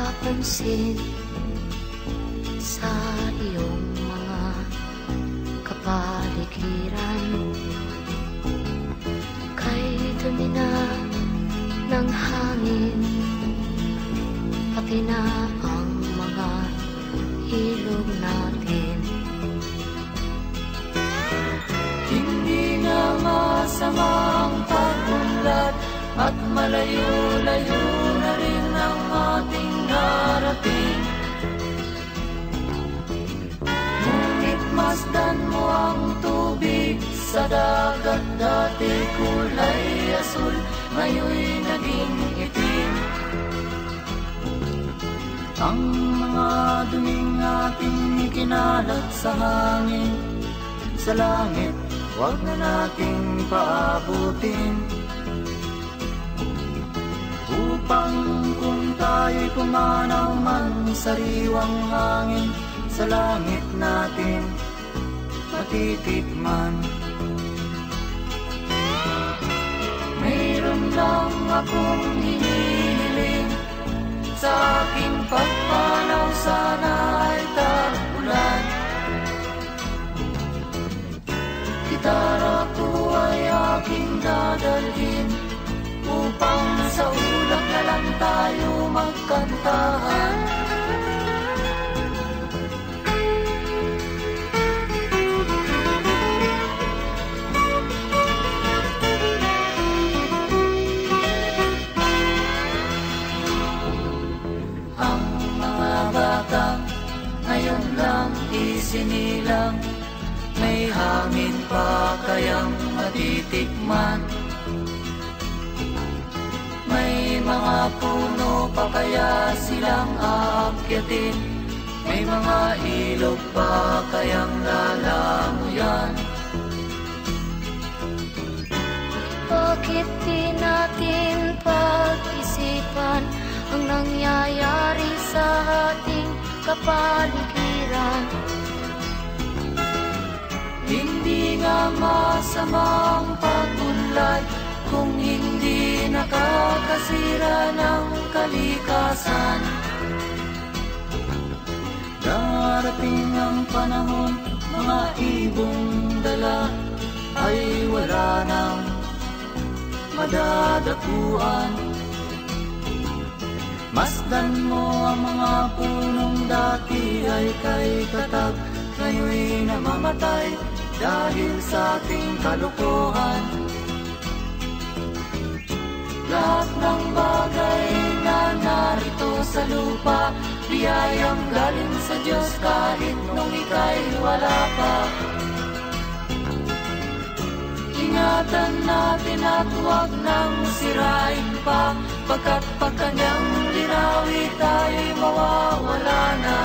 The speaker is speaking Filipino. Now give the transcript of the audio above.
napapansin sa iyong mga kapaligiran. Kay dumi na ng hangin, pati na ang mga ilog natin. Hindi nga masamang pag-unlad at malayo-layo na rin ang ating narating. Ngunit masdan mo ang tubig sa dagat, dati kulay asul, ngayon'y naging itim. Ang mga duming ating ikinalat sa hangin, sa langit, huwag na nating paabutin. Upang kung tayo'y pumanaw man sa sariwang hangin, sa langit natin matitikman. Mayroon lang akong hinihiling, sa aking pagpanaw sana ay tag-ulan. Gitara ko ay aking dadalhin, upang sa ulap na lang tayo magkantahan. Ang mga bata ngayon lang isinilang, may hangin pa kayang matitikman. May mga puno pa kaya silang aakyatin, may mga ilog pa kayang lalanguyan. Bakit di natin pag-isipan ang nangyayari sa ating kapaligiran? Hindi nga masamang pag-unlad kung hindi nakakasira ng kalikasan. Darating ang panahon, mga ibong dala ay wala nang madadapuan. Masdan mo ang mga punong dati ay kay katag, ngayon'y namamatay dahil sa ating kalokohan. Lahat ng bagay na narito sa lupa, biyayang galing sa Diyos kahit nung ika'y wala pa. Ingatan natin at huwag nang sirain pa, pagkat pag kanyang linawi tayo'y mawawala na.